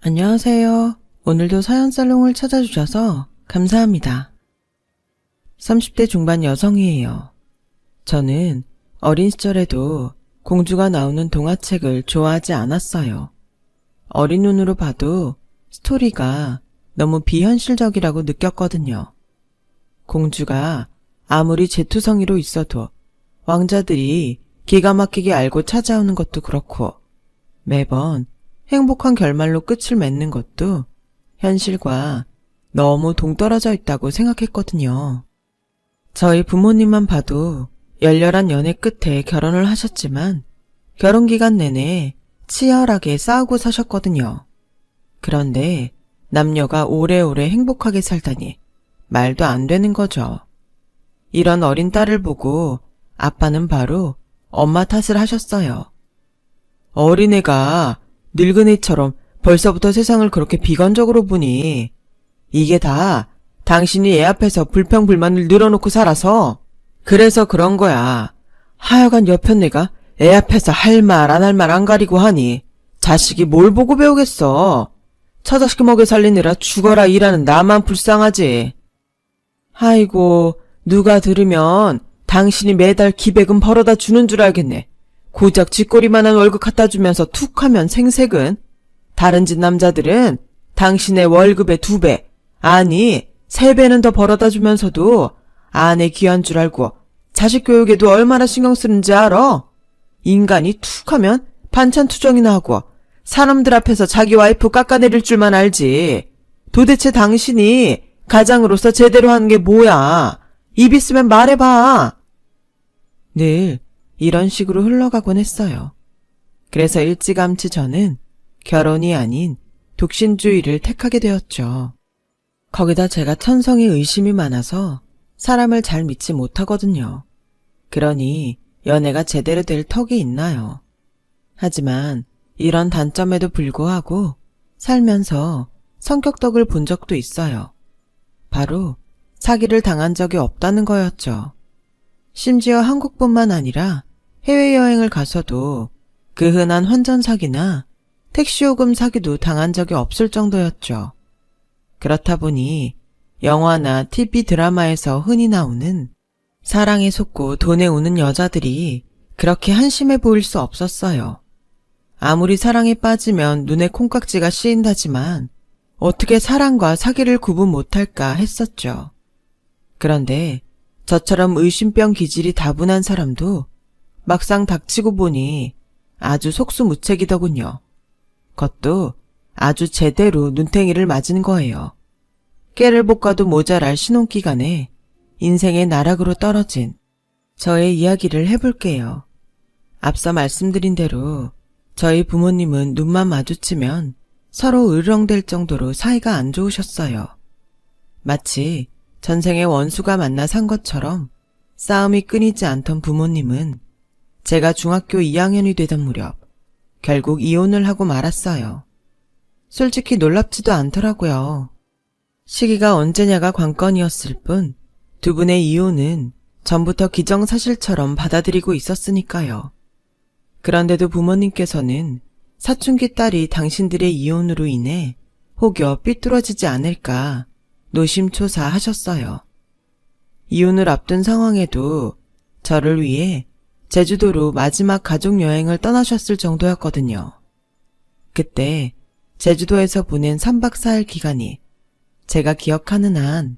안녕하세요. 오늘도 사연살롱을 찾아주셔서 감사합니다. 30대 중반 여성이에요. 저는 어린 시절에도 공주가 나오는 동화책을 좋아하지 않았어요. 어린 눈으로 봐도 스토리가 너무 비현실적이라고 느꼈거든요. 공주가 아무리 재투성이로 있어도 왕자들이 기가 막히게 알고 찾아오는 것도 그렇고 매번 행복한 결말로 끝을 맺는 것도 현실과 너무 동떨어져 있다고 생각했거든요. 저희 부모님만 봐도 열렬한 연애 끝에 결혼을 하셨지만 결혼 기간 내내 치열하게 싸우고 사셨거든요. 그런데 남녀가 오래오래 행복하게 살다니 말도 안 되는 거죠. 이런 어린 딸을 보고 아빠는 바로 엄마 탓을 하셨어요. 어린애가 늙은이처럼 벌써부터 세상을 그렇게 비관적으로 보니 이게 다 당신이 애 앞에서 불평불만을 늘어놓고 살아서 그래서 그런 거야. 하여간 옆에 내가 애 앞에서 할 말 안 할 말 안 가리고 하니 자식이 뭘 보고 배우겠어. 처자식 먹여 살리느라 죽어라 일하는 나만 불쌍하지. 아이고 누가 들으면 당신이 매달 기백은 벌어다 주는 줄 알겠네. 고작 쥐꼬리만한 월급 갖다 주면서 툭 하면 생색은 다른 집 남자들은 당신의 월급의 2배, 아니 3배는 더 벌어다 주면서도 아내 귀한 줄 알고 자식 교육에도 얼마나 신경 쓰는지 알아? 인간이 툭 하면 반찬 투정이나 하고 사람들 앞에서 자기 와이프 깎아내릴 줄만 알지. 도대체 당신이 가장으로서 제대로 하는 게 뭐야? 입 있으면 말해봐. 늘 이런 식으로 흘러가곤 했어요. 그래서 일찌감치 저는 결혼이 아닌 독신주의를 택하게 되었죠. 거기다 제가 천성에 의심이 많아서 사람을 잘 믿지 못하거든요. 그러니 연애가 제대로 될 턱이 있나요? 하지만 이런 단점에도 불구하고 살면서 성격덕을 본 적도 있어요. 바로 사기를 당한 적이 없다는 거였죠. 심지어 한국뿐만 아니라 해외여행을 가서도 그 흔한 환전 사기나 택시요금 사기도 당한 적이 없을 정도였죠. 그렇다 보니 영화나 TV 드라마에서 흔히 나오는 사랑에 속고 돈에 우는 여자들이 그렇게 한심해 보일 수 없었어요. 아무리 사랑에 빠지면 눈에 콩깍지가 씌인다지만 어떻게 사랑과 사기를 구분 못할까 했었죠. 그런데 저처럼 의심병 기질이 다분한 사람도 막상 닥치고 보니 아주 속수무책이더군요. 그것도 아주 제대로 눈탱이를 맞은 거예요. 깨를 볶아도 모자랄 신혼기간에 인생의 나락으로 떨어진 저의 이야기를 해볼게요. 앞서 말씀드린 대로 저희 부모님은 눈만 마주치면 서로 으르렁댈 정도로 사이가 안 좋으셨어요. 마치 전생의 원수가 만나 산 것처럼 싸움이 끊이지 않던 부모님은 제가 중학교 2학년이 되던 무렵 결국 이혼을 하고 말았어요. 솔직히 놀랍지도 않더라고요. 시기가 언제냐가 관건이었을 뿐 두 분의 이혼은 전부터 기정사실처럼 받아들이고 있었으니까요. 그런데도 부모님께서는 사춘기 딸이 당신들의 이혼으로 인해 혹여 삐뚤어지지 않을까 노심초사하셨어요. 이혼을 앞둔 상황에도 저를 위해 제주도로 마지막 가족여행을 떠나셨을 정도였거든요. 그때 제주도에서 보낸 3박 4일 기간이 제가 기억하는 한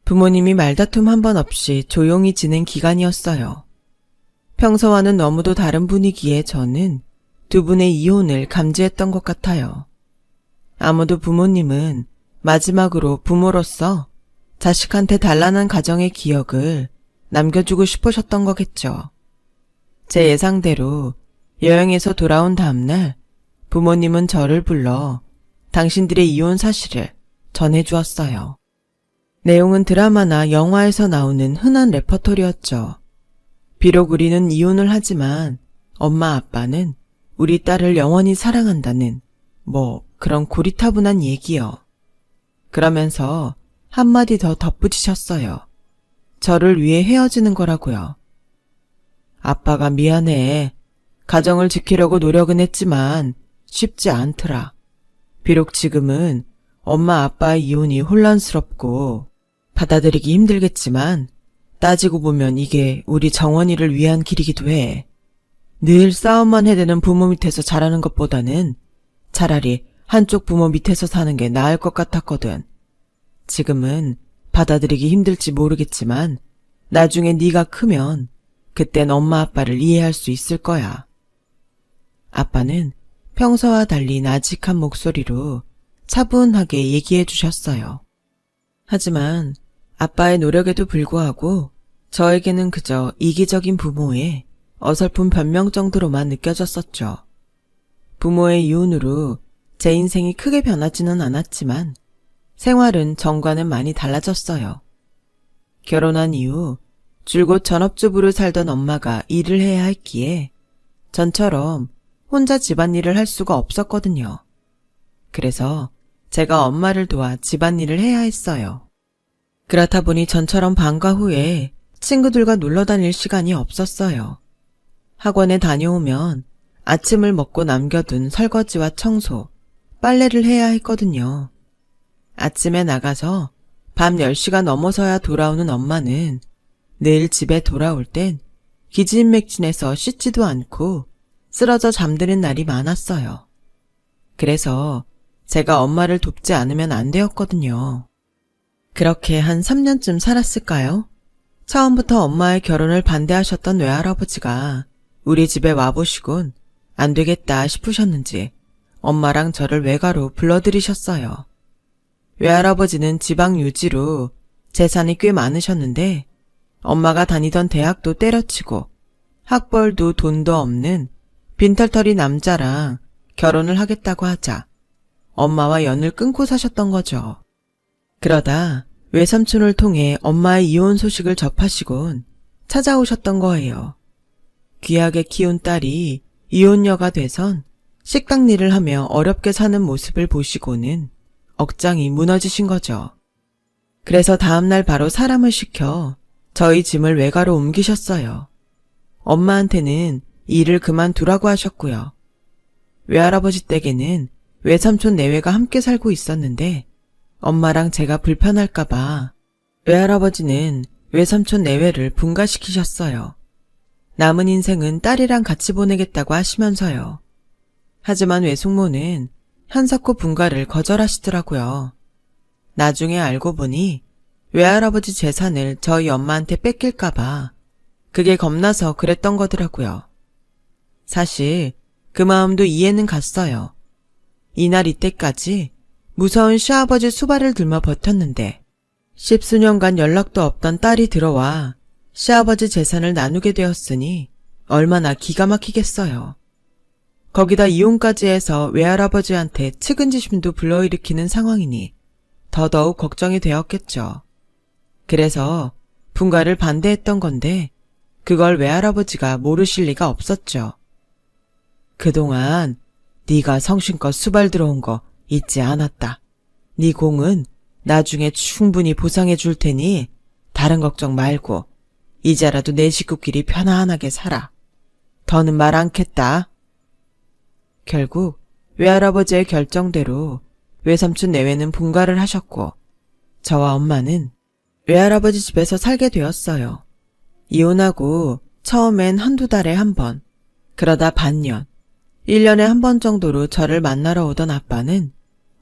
부모님이 말다툼 한 번 없이 조용히 지낸 기간이었어요. 평소와는 너무도 다른 분위기에 저는 두 분의 이혼을 감지했던 것 같아요. 아무도 부모님은 마지막으로 부모로서 자식한테 단란한 가정의 기억을 남겨주고 싶으셨던 거겠죠. 제 예상대로 여행에서 돌아온 다음날 부모님은 저를 불러 당신들의 이혼 사실을 전해주었어요. 내용은 드라마나 영화에서 나오는 흔한 레퍼토리였죠. 비록 우리는 이혼을 하지만 엄마 아빠는 우리 딸을 영원히 사랑한다는 그런 고리타분한 얘기요. 그러면서 한마디 더 덧붙이셨어요. 저를 위해 헤어지는 거라고요. 아빠가 미안해. 가정을 지키려고 노력은 했지만 쉽지 않더라. 비록 지금은 엄마 아빠의 이혼이 혼란스럽고 받아들이기 힘들겠지만 따지고 보면 이게 우리 정원이를 위한 길이기도 해. 늘 싸움만 해대는 부모 밑에서 자라는 것보다는 차라리 한쪽 부모 밑에서 사는 게 나을 것 같았거든. 지금은 받아들이기 힘들지 모르겠지만 나중에 네가 크면 그땐 엄마 아빠를 이해할 수 있을 거야. 아빠는 평소와 달리 나직한 목소리로 차분하게 얘기해 주셨어요. 하지만 아빠의 노력에도 불구하고 저에게는 그저 이기적인 부모의 어설픈 변명 정도로만 느껴졌었죠. 부모의 이혼으로 제 인생이 크게 변하지는 않았지만 생활은 전과는 많이 달라졌어요. 결혼한 이후 줄곧 전업주부로 살던 엄마가 일을 해야 했기에 전처럼 혼자 집안일을 할 수가 없었거든요. 그래서 제가 엄마를 도와 집안일을 해야 했어요. 그렇다 보니 전처럼 방과 후에 친구들과 놀러 다닐 시간이 없었어요. 학원에 다녀오면 아침을 먹고 남겨둔 설거지와 청소, 빨래를 해야 했거든요. 아침에 나가서 밤 10시가 넘어서야 돌아오는 엄마는 늘 집에 돌아올 땐 기진맥진해서 씻지도 않고 쓰러져 잠드는 날이 많았어요. 그래서 제가 엄마를 돕지 않으면 안 되었거든요. 그렇게 한 3년쯤 살았을까요? 처음부터 엄마의 결혼을 반대하셨던 외할아버지가 우리 집에 와보시곤 안 되겠다 싶으셨는지 엄마랑 저를 외가로 불러들이셨어요. 외할아버지는 지방 유지로 재산이 꽤 많으셨는데 엄마가 다니던 대학도 때려치고 학벌도 돈도 없는 빈털터리 남자랑 결혼을 하겠다고 하자 엄마와 연을 끊고 사셨던 거죠. 그러다 외삼촌을 통해 엄마의 이혼 소식을 접하시곤 찾아오셨던 거예요. 귀하게 키운 딸이 이혼녀가 돼선 식당 일을 하며 어렵게 사는 모습을 보시고는 억장이 무너지신 거죠. 그래서 다음날 바로 사람을 시켜 저희 짐을 외가로 옮기셨어요. 엄마한테는 일을 그만두라고 하셨고요. 외할아버지 댁에는 외삼촌 내외가 함께 살고 있었는데 엄마랑 제가 불편할까봐 외할아버지는 외삼촌 내외를 분가시키셨어요. 남은 인생은 딸이랑 같이 보내겠다고 하시면서요. 하지만 외숙모는 한사코 분가를 거절하시더라고요. 나중에 알고 보니 외할아버지 재산을 저희 엄마한테 뺏길까봐 그게 겁나서 그랬던 거더라고요. 사실 그 마음도 이해는 갔어요. 이날 이때까지 무서운 시아버지 수발을 들며 버텼는데 10수년간 연락도 없던 딸이 들어와 시아버지 재산을 나누게 되었으니 얼마나 기가 막히겠어요. 거기다 이혼까지 해서 외할아버지한테 측은지심도 불러일으키는 상황이니 더더욱 걱정이 되었겠죠. 그래서 분가를 반대했던 건데 그걸 외할아버지가 모르실 리가 없었죠. 그동안 네가 성심껏 수발 들어온 거 잊지 않았다. 네 공은 나중에 충분히 보상해 줄 테니 다른 걱정 말고 이제라도 내 식구끼리 편안하게 살아. 더는 말 않겠다. 결국 외할아버지의 결정대로 외삼촌 내외는 분가를 하셨고 저와 엄마는 외할아버지 집에서 살게 되었어요. 이혼하고 처음엔 한두 달에 한 번, 그러다 반년, 1년에 한 번 정도로 저를 만나러 오던 아빠는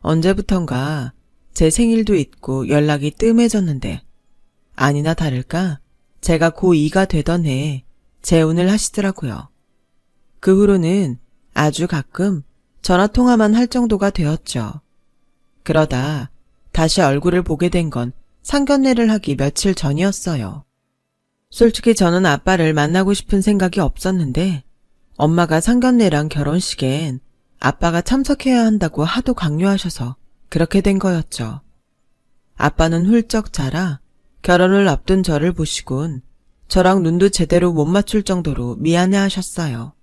언제부턴가 제 생일도 잊고 연락이 뜸해졌는데 아니나 다를까 제가 고2가 되던 해에 재혼을 하시더라고요. 그 후로는 아주 가끔 전화통화만 할 정도가 되었죠. 그러다 다시 얼굴을 보게 된 건 상견례를 하기 며칠 전이었어요. 솔직히 저는 아빠를 만나고 싶은 생각이 없었는데 엄마가 상견례랑 결혼식엔 아빠가 참석해야 한다고 하도 강요하셔서 그렇게 된 거였죠. 아빠는 훌쩍 자라 결혼을 앞둔 저를 보시곤 저랑 눈도 제대로 못 맞출 정도로 미안해하셨어요.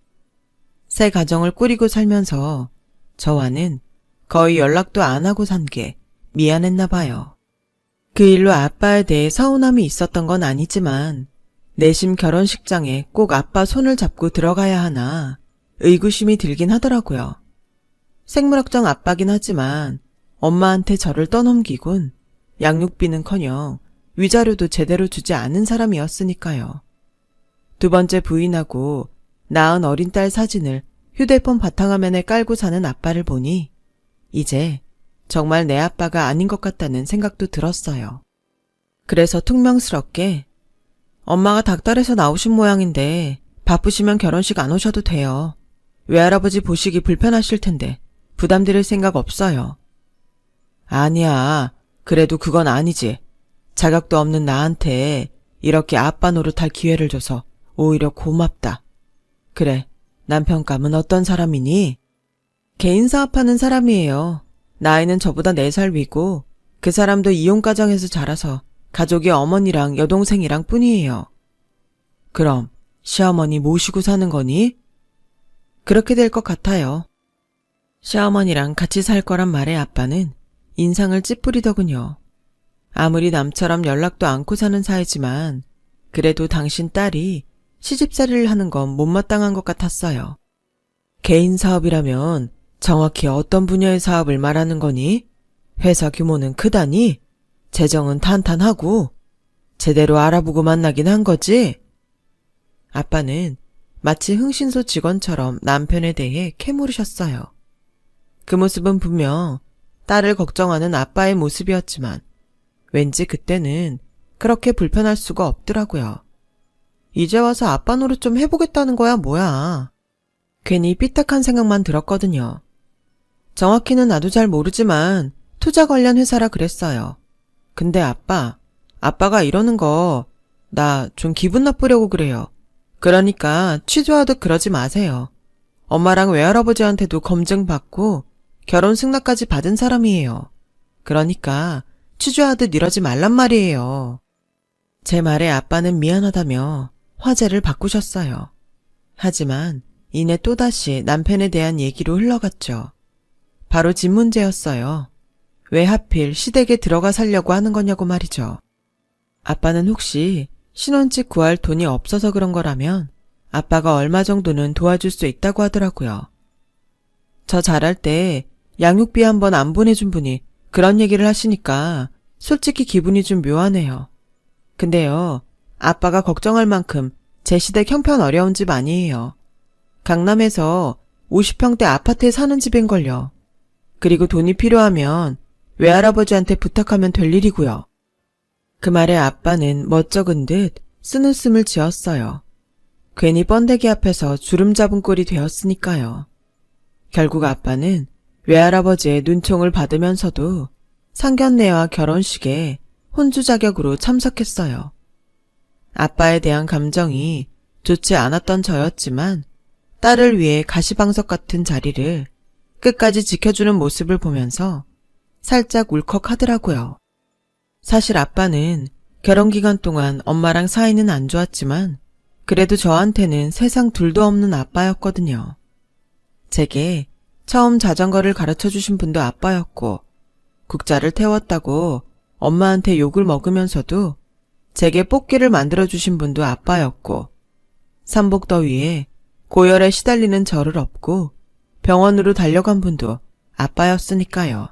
새 가정을 꾸리고 살면서 저와는 거의 연락도 안 하고 산 게 미안했나 봐요. 그 일로 아빠에 대해 서운함이 있었던 건 아니지만 내심 결혼식장에 꼭 아빠 손을 잡고 들어가야 하나 의구심이 들긴 하더라고요. 생물학적 아빠긴 하지만 엄마한테 저를 떠넘기곤 양육비는커녕 위자료도 제대로 주지 않은 사람이었으니까요. 두 번째 부인하고 낳은 어린 딸 사진을 휴대폰 바탕화면에 깔고 사는 아빠를 보니 이제 정말 내 아빠가 아닌 것 같다는 생각도 들었어요. 그래서 퉁명스럽게 엄마가 닭달에서 나오신 모양인데 바쁘시면 결혼식 안 오셔도 돼요. 외할아버지 보시기 불편하실 텐데 부담드릴 생각 없어요. 아니야. 그래도 그건 아니지. 자격도 없는 나한테 이렇게 아빠 노릇할 기회를 줘서 오히려 고맙다. 그래, 남편감은 어떤 사람이니? 개인 사업하는 사람이에요. 나이는 저보다 4살 위고 그 사람도 이혼가정에서 자라서 가족이 어머니랑 여동생이랑 뿐이에요. 그럼 시어머니 모시고 사는 거니? 그렇게 될 것 같아요. 시어머니랑 같이 살 거란 말에 아빠는 인상을 찌푸리더군요. 아무리 남처럼 연락도 않고 사는 사이지만 그래도 당신 딸이 시집살이를 하는 건 못마땅한 것 같았어요. 개인 사업이라면 정확히 어떤 분야의 사업을 말하는 거니? 회사 규모는 크다니? 재정은 탄탄하고 제대로 알아보고 만나긴 한 거지? 아빠는 마치 흥신소 직원처럼 남편에 대해 캐물으셨어요. 그 모습은 분명 딸을 걱정하는 아빠의 모습이었지만 왠지 그때는 그렇게 불편할 수가 없더라고요. 이제 와서 아빠 노릇 좀 해보겠다는 거야 뭐야. 괜히 삐딱한 생각만 들었거든요. 정확히는 나도 잘 모르지만 투자 관련 회사라 그랬어요. 근데 아빠가 이러는 거 나 좀 기분 나쁘려고 그래요. 그러니까 취조하듯 그러지 마세요. 엄마랑 외할아버지한테도 검증받고 결혼 승낙까지 받은 사람이에요. 그러니까 취조하듯 이러지 말란 말이에요. 제 말에 아빠는 미안하다며 화제를 바꾸셨어요. 하지만 이내 또다시 남편에 대한 얘기로 흘러갔죠. 바로 집 문제였어요. 왜 하필 시댁에 들어가 살려고 하는 거냐고 말이죠. 아빠는 혹시 신혼집 구할 돈이 없어서 그런 거라면 아빠가 얼마 정도는 도와줄 수 있다고 하더라고요. 저 잘할 때 양육비 한번 안 보내준 분이 그런 얘기를 하시니까 솔직히 기분이 좀 묘하네요. 근데요, 아빠가 걱정할 만큼 제 시댁 형편 어려운 집 아니에요. 강남에서 50평대 아파트에 사는 집인걸요. 그리고 돈이 필요하면 외할아버지한테 부탁하면 될 일이고요. 그 말에 아빠는 멋쩍은 듯 쓴웃음을 지었어요. 괜히 번데기 앞에서 주름 잡은 꼴이 되었으니까요. 결국 아빠는 외할아버지의 눈총을 받으면서도 상견례와 결혼식에 혼주 자격으로 참석했어요. 아빠에 대한 감정이 좋지 않았던 저였지만 딸을 위해 가시방석 같은 자리를 끝까지 지켜주는 모습을 보면서 살짝 울컥하더라고요. 사실 아빠는 결혼 기간 동안 엄마랑 사이는 안 좋았지만 그래도 저한테는 세상 둘도 없는 아빠였거든요. 제게 처음 자전거를 가르쳐주신 분도 아빠였고 국자를 태웠다고 엄마한테 욕을 먹으면서도 제게 뽑기를 만들어주신 분도 아빠였고 삼복더위에 고열에 시달리는 저를 업고 병원으로 달려간 분도 아빠였으니까요.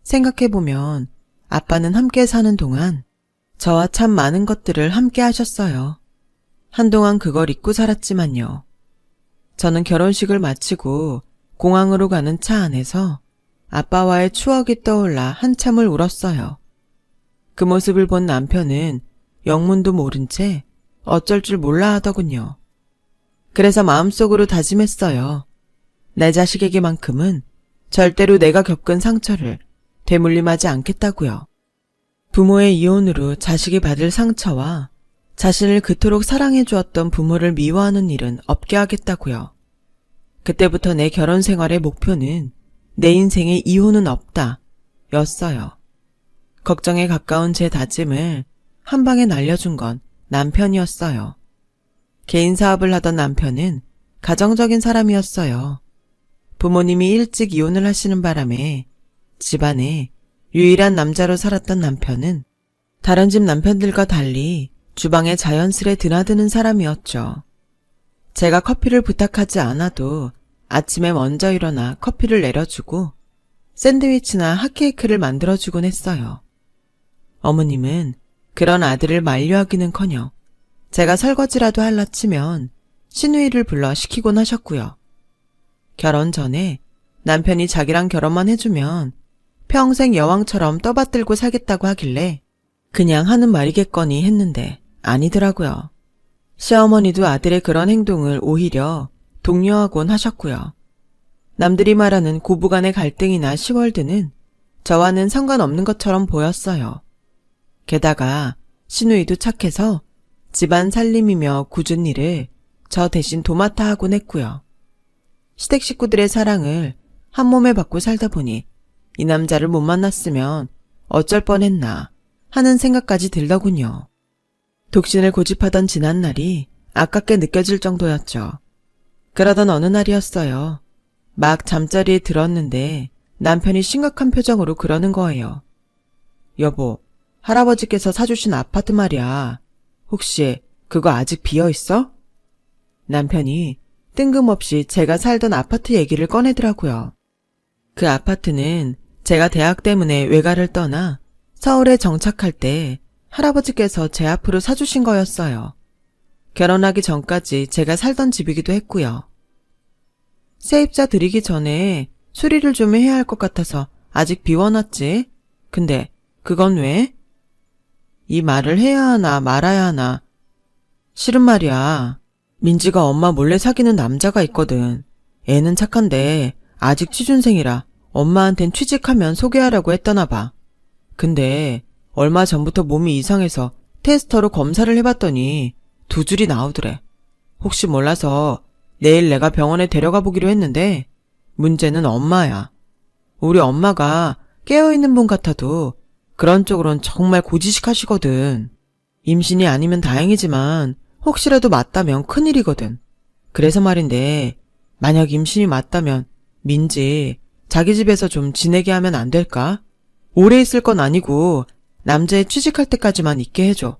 생각해보면 아빠는 함께 사는 동안 저와 참 많은 것들을 함께 하셨어요. 한동안 그걸 잊고 살았지만요. 저는 결혼식을 마치고 공항으로 가는 차 안에서 아빠와의 추억이 떠올라 한참을 울었어요. 그 모습을 본 남편은 영문도 모른 채 어쩔 줄 몰라 하더군요. 그래서 마음속으로 다짐했어요. 내 자식에게만큼은 절대로 내가 겪은 상처를 되물림하지 않겠다고요. 부모의 이혼으로 자식이 받을 상처와 자신을 그토록 사랑해 주었던 부모를 미워하는 일은 없게 하겠다고요. 그때부터 내 결혼 생활의 목표는 내 인생에 이혼은 없다 였어요. 걱정에 가까운 제 다짐을 한 방에 날려준 건 남편이었어요. 개인 사업을 하던 남편은 가정적인 사람이었어요. 부모님이 일찍 이혼을 하시는 바람에 집안에 유일한 남자로 살았던 남편은 다른 집 남편들과 달리 주방에 자연스레 드나드는 사람이었죠. 제가 커피를 부탁하지 않아도 아침에 먼저 일어나 커피를 내려주고 샌드위치나 핫케이크를 만들어주곤 했어요. 어머님은 그런 아들을 만류하기는커녕 제가 설거지라도 할라 치면 시누이를 불러 시키곤 하셨고요. 결혼 전에 남편이 자기랑 결혼만 해주면 평생 여왕처럼 떠받들고 살겠다고 하길래 그냥 하는 말이겠거니 했는데 아니더라고요. 시어머니도 아들의 그런 행동을 오히려 독려하곤 하셨고요. 남들이 말하는 고부간의 갈등이나 시월드는 저와는 상관없는 것처럼 보였어요. 게다가 시누이도 착해서 집안 살림이며 굳은 일을 저 대신 도맡아 하곤 했고요. 시댁 식구들의 사랑을 한 몸에 받고 살다 보니 이 남자를 못 만났으면 어쩔 뻔했나 하는 생각까지 들더군요. 독신을 고집하던 지난날이 아깝게 느껴질 정도였죠. 그러던 어느 날이었어요. 막 잠자리에 들었는데 남편이 심각한 표정으로 그러는 거예요. 여보, 할아버지께서 사주신 아파트 말이야. 혹시 그거 아직 비어있어? 남편이 뜬금없이 제가 살던 아파트 얘기를 꺼내더라고요. 그 아파트는 제가 대학 때문에 외가를 떠나 서울에 정착할 때 할아버지께서 제 앞으로 사주신 거였어요. 결혼하기 전까지 제가 살던 집이기도 했고요. 세입자 들이기 전에 수리를 좀 해야 할 것 같아서 아직 비워놨지. 근데 그건 왜? 이 말을 해야 하나 말아야 하나. 싫은 말이야. 민지가 엄마 몰래 사귀는 남자가 있거든. 애는 착한데 아직 취준생이라 엄마한텐 취직하면 소개하라고 했다나 봐. 근데 얼마 전부터 몸이 이상해서 테스터로 검사를 해봤더니 2줄이 나오더래. 혹시 몰라서 내일 내가 병원에 데려가 보기로 했는데 문제는 엄마야. 우리 엄마가 깨어있는 분 같아도 그런 쪽으론 정말 고지식하시거든. 임신이 아니면 다행이지만 혹시라도 맞다면 큰일이거든. 그래서 말인데 만약 임신이 맞다면 민지 자기 집에서 좀 지내게 하면 안 될까? 오래 있을 건 아니고 남자애 취직할 때까지만 있게 해줘.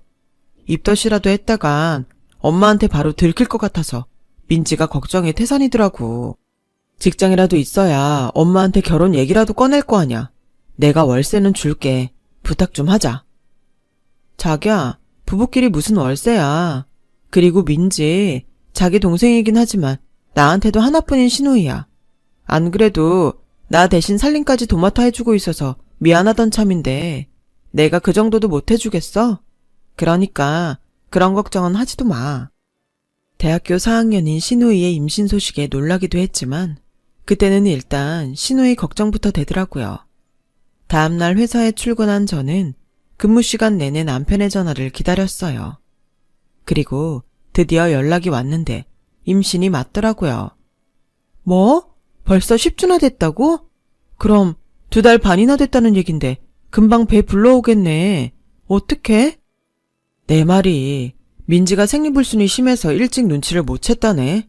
입덧이라도 했다간 엄마한테 바로 들킬 것 같아서 민지가 걱정이 태산이더라고. 직장이라도 있어야 엄마한테 결혼 얘기라도 꺼낼 거 아냐. 내가 월세는 줄게. 부탁 좀 하자. 자기야, 부부끼리 무슨 월세야. 그리고 민지, 자기 동생이긴 하지만 나한테도 하나뿐인 시누이야. 안 그래도 나 대신 살림까지 도맡아 해주고 있어서 미안하던 참인데 내가 그 정도도 못 해주겠어? 그러니까 그런 걱정은 하지도 마. 대학교 4학년인 시누이의 임신 소식에 놀라기도 했지만 그때는 일단 시누이 걱정부터 되더라고요. 다음날 회사에 출근한 저는 근무 시간 내내 남편의 전화를 기다렸어요. 그리고 드디어 연락이 왔는데 임신이 맞더라고요. 뭐? 벌써 10주나 됐다고? 그럼 2달 반이나 됐다는 얘긴데 금방 배 불러오겠네. 어떡해? 내 말이 민지가 생리불순이 심해서 일찍 눈치를 못 챘다네.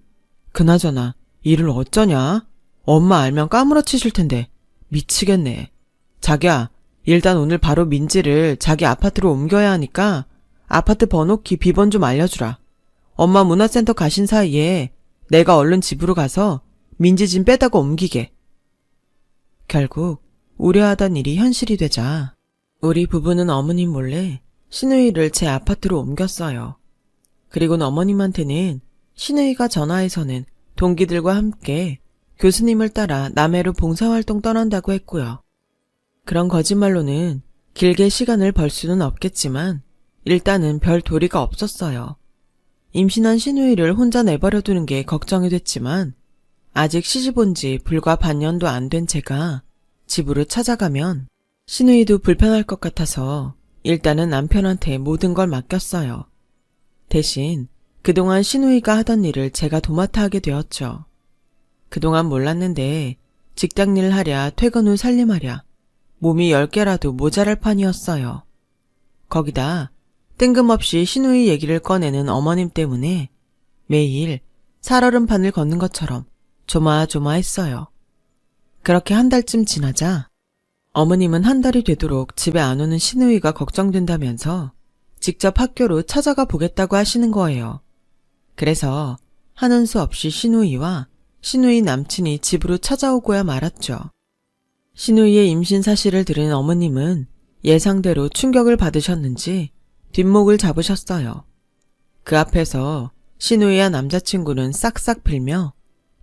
그나저나 일을 어쩌냐? 엄마 알면 까무러치실 텐데 미치겠네. 자기야, 일단 오늘 바로 민지를 자기 아파트로 옮겨야 하니까 아파트 번호키 비번 좀 알려주라. 엄마 문화센터 가신 사이에 내가 얼른 집으로 가서 민지 짐 빼다가 옮기게. 결국 우려하던 일이 현실이 되자 우리 부부는 어머님 몰래 시누이를 제 아파트로 옮겼어요. 그리고는 어머님한테는 시누이가 전화해서는 동기들과 함께 교수님을 따라 남해로 봉사활동 떠난다고 했고요. 그런 거짓말로는 길게 시간을 벌 수는 없겠지만 일단은 별 도리가 없었어요. 임신한 시누이를 혼자 내버려 두는 게 걱정이 됐지만 아직 시집 온 지 불과 반년도 안 된 제가 집으로 찾아가면 시누이도 불편할 것 같아서 일단은 남편한테 모든 걸 맡겼어요. 대신 그동안 시누이가 하던 일을 제가 도맡아 하게 되었죠. 그동안 몰랐는데 직장일 하랴 퇴근 후 살림하랴 몸이 10개라도 모자랄 판이었어요. 거기다 뜬금없이 시누이 얘기를 꺼내는 어머님 때문에 매일 살얼음판을 걷는 것처럼 조마조마했어요. 그렇게 한 달쯤 지나자 어머님은 한 달이 되도록 집에 안 오는 시누이가 걱정된다면서 직접 학교로 찾아가 보겠다고 하시는 거예요. 그래서 하는 수 없이 시누이와 신우이 남친이 집으로 찾아오고야 말았죠. 신우이의 임신 사실을 들은 어머님은 예상대로 충격을 받으셨는지 뒷목을 잡으셨어요. 그 앞에서 신우이와 남자친구는 싹싹 빌며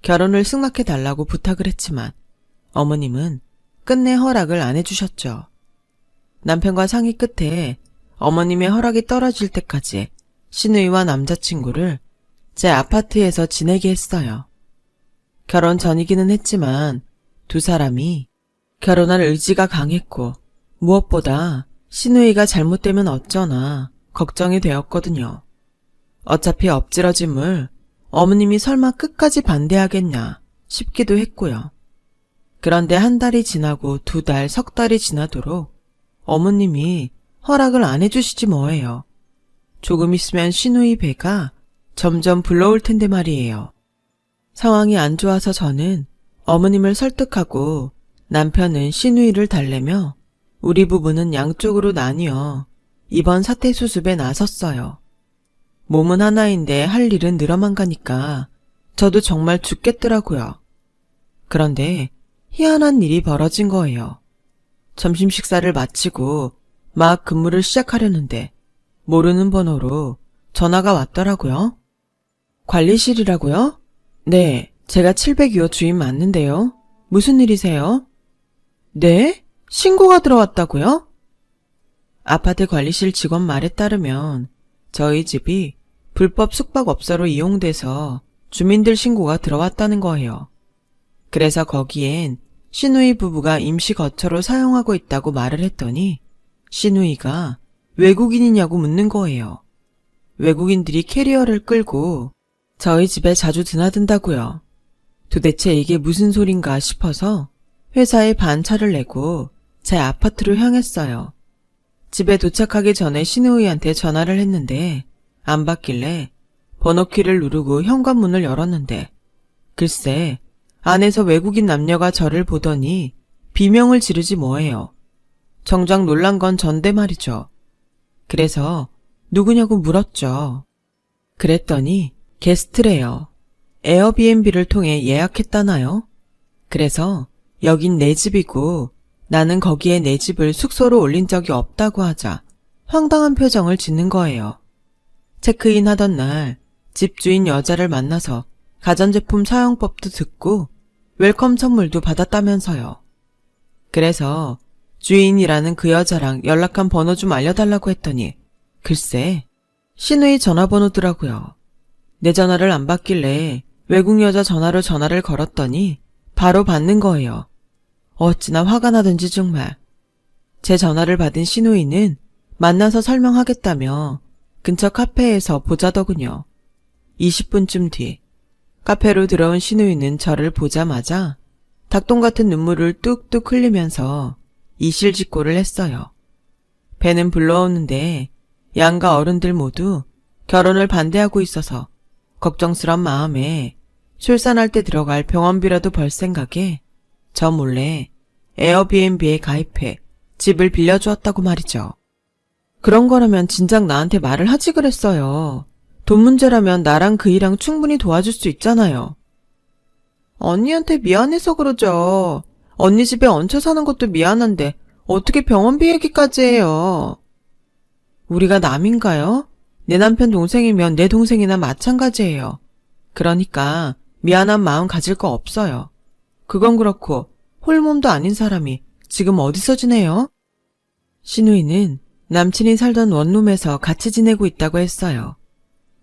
결혼을 승낙해달라고 부탁을 했지만 어머님은 끝내 허락을 안 해주셨죠. 남편과 상의 끝에 어머님의 허락이 떨어질 때까지 신우이와 남자친구를 제 아파트에서 지내게 했어요. 결혼 전이기는 했지만 두 사람이 결혼할 의지가 강했고 무엇보다 신우이가 잘못되면 어쩌나 걱정이 되었거든요. 어차피 엎질러짐을 어머님이 설마 끝까지 반대하겠냐 싶기도 했고요. 그런데 한 달이 지나고 두 달, 석 달이 지나도록 어머님이 허락을 안 해주시지 뭐예요. 조금 있으면 신우이 배가 점점 불러올 텐데 말이에요. 상황이 안 좋아서 저는 어머님을 설득하고 남편은 신우이를 달래며 우리 부부는 양쪽으로 나뉘어 이번 사태 수습에 나섰어요. 몸은 하나인데 할 일은 늘어만 가니까 저도 정말 죽겠더라고요. 그런데 희한한 일이 벌어진 거예요. 점심 식사를 마치고 막 근무를 시작하려는데 모르는 번호로 전화가 왔더라고요. 관리실이라고요? 네, 제가 702호 주인 맞는데요. 무슨 일이세요? 네? 신고가 들어왔다고요? 아파트 관리실 직원 말에 따르면 저희 집이 불법 숙박업소로 이용돼서 주민들 신고가 들어왔다는 거예요. 그래서 거기엔 신우이 부부가 임시 거처로 사용하고 있다고 말을 했더니 신우이가 외국인이냐고 묻는 거예요. 외국인들이 캐리어를 끌고 저희 집에 자주 드나든다고요. 도대체 이게 무슨 소린가 싶어서 회사에 반차를 내고 제 아파트로 향했어요. 집에 도착하기 전에 신우이한테 전화를 했는데 안 받길래 번호키를 누르고 현관문을 열었는데 글쎄 안에서 외국인 남녀가 저를 보더니 비명을 지르지 뭐예요. 정작 놀란 건 전데 말이죠. 그래서 누구냐고 물었죠. 그랬더니 게스트래요. 에어비앤비를 통해 예약했다나요? 그래서 여긴 내 집이고 나는 거기에 내 집을 숙소로 올린 적이 없다고 하자 황당한 표정을 짓는 거예요. 체크인 하던 날 집주인 여자를 만나서 가전제품 사용법도 듣고 웰컴 선물도 받았다면서요. 그래서 주인이라는 그 여자랑 연락한 번호 좀 알려달라고 했더니 글쎄 신우이 전화번호더라고요. 내 전화를 안 받길래 외국 여자 전화로 전화를 걸었더니 바로 받는 거예요. 어찌나 화가 나든지 정말. 제 전화를 받은 신우이는 만나서 설명하겠다며 근처 카페에서 보자더군요. 20분쯤 뒤 카페로 들어온 신우이는 저를 보자마자 닭똥 같은 눈물을 뚝뚝 흘리면서 이실직고를 했어요. 배는 불러오는데 양가 어른들 모두 결혼을 반대하고 있어서 걱정스런 마음에 출산할 때 들어갈 병원비라도 벌 생각에 저 몰래 에어비앤비에 가입해 집을 빌려주었다고 말이죠. 그런 거라면 진작 나한테 말을 하지 그랬어요. 돈 문제라면 나랑 그이랑 충분히 도와줄 수 있잖아요. 언니한테 미안해서 그러죠. 언니 집에 얹혀 사는 것도 미안한데 어떻게 병원비 얘기까지 해요. 우리가 남인가요? 내 남편 동생이면 내 동생이나 마찬가지예요. 그러니까 미안한 마음 가질 거 없어요. 그건 그렇고 홀몸도 아닌 사람이 지금 어디서 지내요? 신우이는 남친이 살던 원룸에서 같이 지내고 있다고 했어요.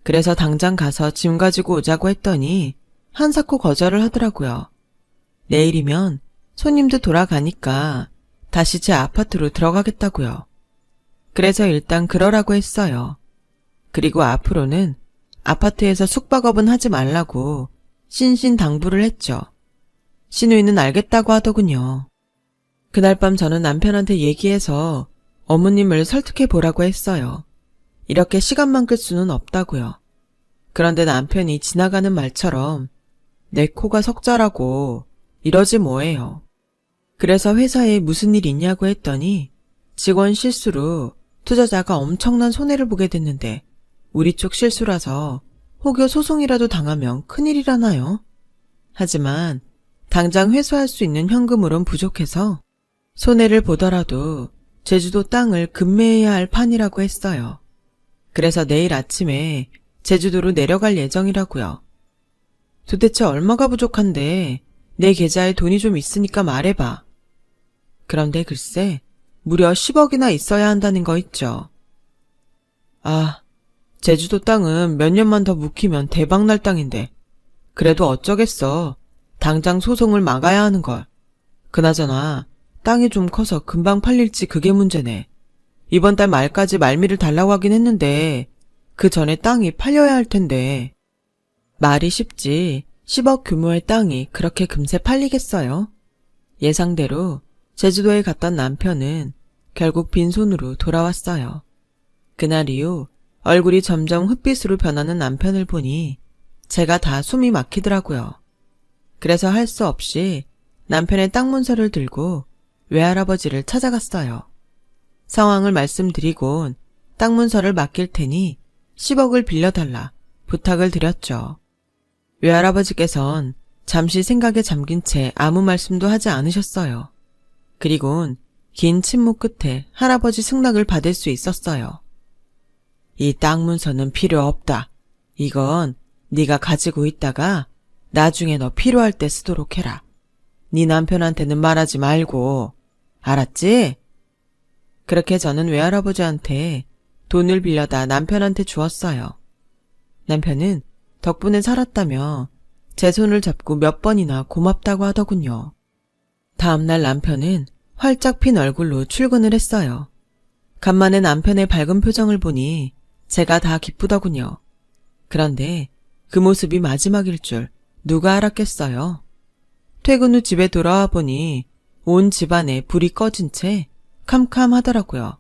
그래서 당장 가서 짐 가지고 오자고 했더니 한사코 거절을 하더라고요. 내일이면 손님도 돌아가니까 다시 제 아파트로 들어가겠다고요. 그래서 일단 그러라고 했어요. 그리고 앞으로는 아파트에서 숙박업은 하지 말라고 신신당부를 했죠. 신우이는 알겠다고 하더군요. 그날 밤 저는 남편한테 얘기해서 어머님을 설득해보라고 했어요. 이렇게 시간만 끌 수는 없다고요. 그런데 남편이 지나가는 말처럼 내 코가 석자라고 이러지 뭐예요. 그래서 회사에 무슨 일 있냐고 했더니 직원 실수로 투자자가 엄청난 손해를 보게 됐는데 우리 쪽 실수라서 혹여 소송이라도 당하면 큰일이라나요? 하지만 당장 회수할 수 있는 현금으론 부족해서 손해를 보더라도 제주도 땅을 급매해야 할 판이라고 했어요. 그래서 내일 아침에 제주도로 내려갈 예정이라고요. 도대체 얼마가 부족한데 내 계좌에 돈이 좀 있으니까 말해봐. 그런데 글쎄 무려 10억이나 있어야 한다는 거 있죠. 아, 제주도 땅은 몇 년만 더 묵히면 대박날 땅인데 그래도 어쩌겠어. 당장 소송을 막아야 하는걸. 그나저나 땅이 좀 커서 금방 팔릴지 그게 문제네. 이번 달 말까지 말미를 달라고 하긴 했는데 그 전에 땅이 팔려야 할 텐데. 말이 쉽지 10억 규모의 땅이 그렇게 금세 팔리겠어요? 예상대로 제주도에 갔던 남편은 결국 빈손으로 돌아왔어요. 그날 이후 얼굴이 점점 흑빛으로 변하는 남편을 보니 제가 다 숨이 막히더라고요. 그래서 할 수 없이 남편의 땅 문서를 들고 외할아버지를 찾아갔어요. 상황을 말씀드리곤 땅 문서를 맡길 테니 10억을 빌려달라 부탁을 드렸죠. 외할아버지께선 잠시 생각에 잠긴 채 아무 말씀도 하지 않으셨어요. 그리곤 긴 침묵 끝에 할아버지 승낙을 받을 수 있었어요. 이 땅 문서는 필요 없다. 이건 네가 가지고 있다가 나중에 너 필요할 때 쓰도록 해라. 네 남편한테는 말하지 말고. 알았지? 그렇게 저는 외할아버지한테 돈을 빌려다 남편한테 주었어요. 남편은 덕분에 살았다며 제 손을 잡고 몇 번이나 고맙다고 하더군요. 다음날 남편은 활짝 핀 얼굴로 출근을 했어요. 간만에 남편의 밝은 표정을 보니 제가 다 기쁘더군요. 그런데 그 모습이 마지막일 줄 누가 알았겠어요. 퇴근 후 집에 돌아와 보니 온 집안에 불이 꺼진 채 캄캄하더라고요.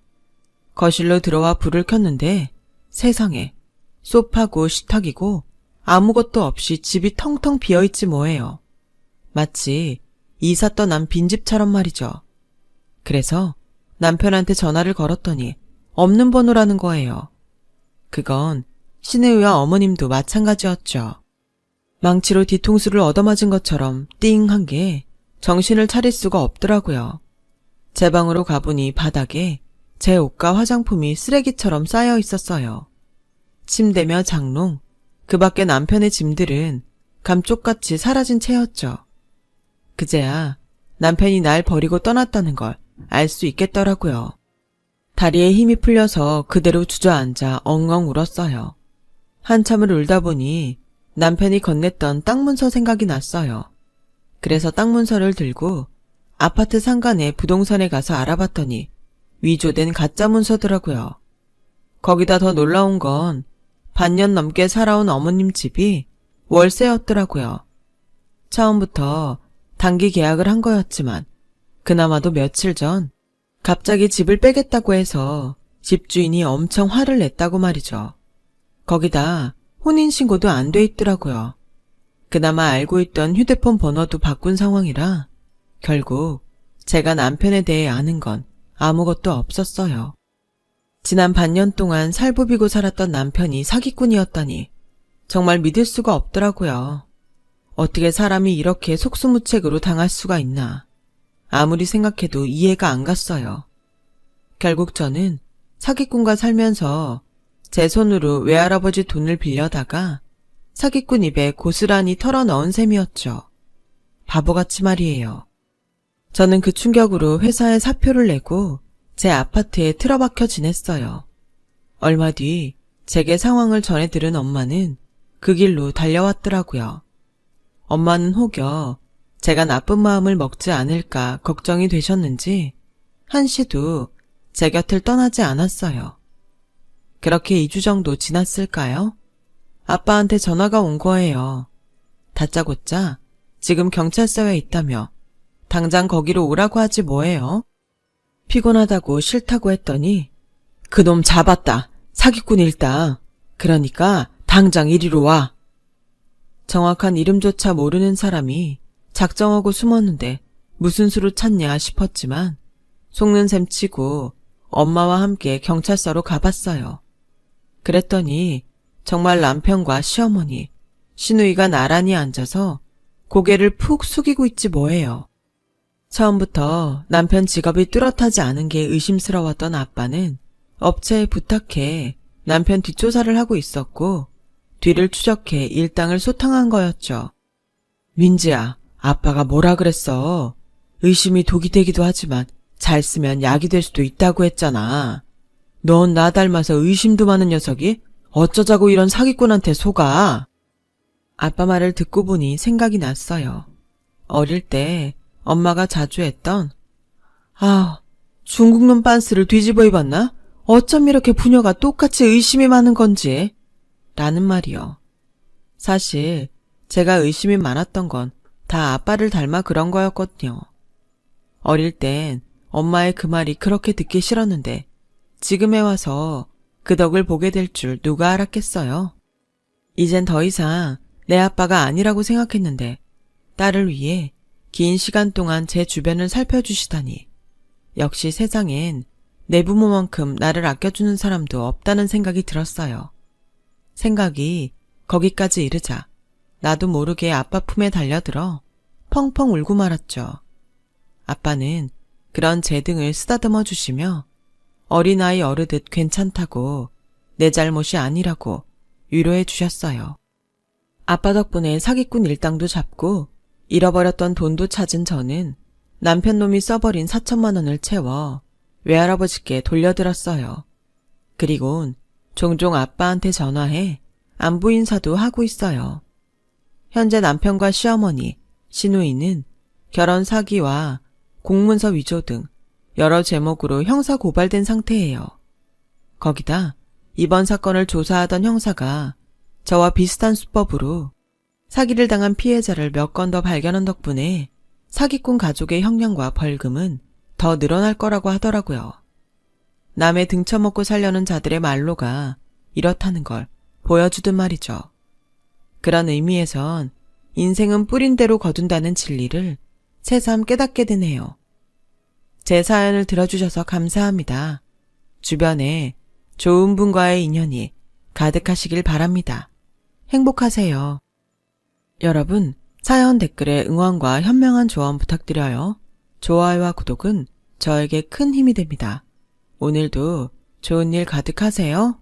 거실로 들어와 불을 켰는데 세상에 소파고 식탁이고 아무것도 없이 집이 텅텅 비어있지 뭐예요. 마치 이사 떠난 빈집처럼 말이죠. 그래서 남편한테 전화를 걸었더니 없는 번호라는 거예요. 그건 시내의와 어머님도 마찬가지였죠. 망치로 뒤통수를 얻어맞은 것처럼 띵한 게 정신을 차릴 수가 없더라고요. 제 방으로 가보니 바닥에 제 옷과 화장품이 쓰레기처럼 쌓여 있었어요. 침대며 장롱, 그 밖에 남편의 짐들은 감쪽같이 사라진 채였죠. 그제야 남편이 날 버리고 떠났다는 걸 알 수 있겠더라고요. 다리에 힘이 풀려서 그대로 주저앉아 엉엉 울었어요. 한참을 울다 보니 남편이 건넸던 땅 문서 생각이 났어요. 그래서 땅 문서를 들고 아파트 상간의 부동산에 가서 알아봤더니 위조된 가짜 문서더라고요. 거기다 더 놀라운 건 반년 넘게 살아온 어머님 집이 월세였더라고요. 처음부터 단기 계약을 한 거였지만 그나마도 며칠 전 갑자기 집을 빼겠다고 해서 집주인이 엄청 화를 냈다고 말이죠. 거기다 혼인신고도 안 돼 있더라고요. 그나마 알고 있던 휴대폰 번호도 바꾼 상황이라 결국 제가 남편에 대해 아는 건 아무것도 없었어요. 지난 반년 동안 살부비고 살았던 남편이 사기꾼이었다니 정말 믿을 수가 없더라고요. 어떻게 사람이 이렇게 속수무책으로 당할 수가 있나. 아무리 생각해도 이해가 안 갔어요. 결국 저는 사기꾼과 살면서 제 손으로 외할아버지 돈을 빌려다가 사기꾼 입에 고스란히 털어넣은 셈이었죠. 바보같이 말이에요. 저는 그 충격으로 회사에 사표를 내고 제 아파트에 틀어박혀 지냈어요. 얼마 뒤 제게 상황을 전해 들은 엄마는 그 길로 달려왔더라고요. 엄마는 혹여 제가 나쁜 마음을 먹지 않을까 걱정이 되셨는지 한시도 제 곁을 떠나지 않았어요. 그렇게 2주 정도 지났을까요? 아빠한테 전화가 온 거예요. 다짜고짜 지금 경찰서에 있다며 당장 거기로 오라고 하지 뭐예요? 피곤하다고 싫다고 했더니 그놈 잡았다. 사기꾼 일당. 그러니까 당장 이리로 와. 정확한 이름조차 모르는 사람이 작정하고 숨었는데 무슨 수로 찾냐 싶었지만 속는 셈 치고 엄마와 함께 경찰서로 가봤어요. 그랬더니 정말 남편과 시어머니, 시누이가 나란히 앉아서 고개를 푹 숙이고 있지 뭐예요. 처음부터 남편 직업이 뚜렷하지 않은 게 의심스러웠던 아빠는 업체에 부탁해 남편 뒷조사를 하고 있었고 뒤를 추적해 일당을 소탕한 거였죠. 민지야, 아빠가 뭐라 그랬어? 의심이 독이 되기도 하지만 잘 쓰면 약이 될 수도 있다고 했잖아. 넌 나 닮아서 의심도 많은 녀석이 어쩌자고 이런 사기꾼한테 속아? 아빠 말을 듣고 보니 생각이 났어요. 어릴 때 엄마가 자주 했던 중국놈 빤스를 뒤집어 입었나? 어쩜 이렇게 부녀가 똑같이 의심이 많은 건지 라는 말이요. 사실 제가 의심이 많았던 건 다 아빠를 닮아 그런 거였거든요. 어릴 땐 엄마의 그 말이 그렇게 듣기 싫었는데 지금에 와서 그 덕을 보게 될 줄 누가 알았겠어요. 이젠 더 이상 내 아빠가 아니라고 생각했는데 딸을 위해 긴 시간 동안 제 주변을 살펴주시다니 역시 세상엔 내 부모만큼 나를 아껴주는 사람도 없다는 생각이 들었어요. 생각이 거기까지 이르자 나도 모르게 아빠 품에 달려들어 펑펑 울고 말았죠. 아빠는 그런 제 등을 쓰다듬어 주시며 어린아이 어르듯 괜찮다고 내 잘못이 아니라고 위로해 주셨어요. 아빠 덕분에 사기꾼 일당도 잡고 잃어버렸던 돈도 찾은 저는 남편 놈이 써버린 4천만 원을 채워 외할아버지께 돌려드렸어요. 그리곤 종종 아빠한테 전화해 안부 인사도 하고 있어요. 현재 남편과 시어머니, 시누이는 결혼 사기와 공문서 위조 등 여러 제목으로 형사 고발된 상태예요. 거기다 이번 사건을 조사하던 형사가 저와 비슷한 수법으로 사기를 당한 피해자를 몇 건 더 발견한 덕분에 사기꾼 가족의 형량과 벌금은 더 늘어날 거라고 하더라고요. 남의 등쳐먹고 살려는 자들의 말로가 이렇다는 걸 보여주듯 말이죠. 그런 의미에선 인생은 뿌린 대로 거둔다는 진리를 새삼 깨닫게 되네요. 제 사연을 들어주셔서 감사합니다. 주변에 좋은 분과의 인연이 가득하시길 바랍니다. 행복하세요. 여러분, 사연 댓글에 응원과 현명한 조언 부탁드려요. 좋아요와 구독은 저에게 큰 힘이 됩니다. 오늘도 좋은 일 가득하세요.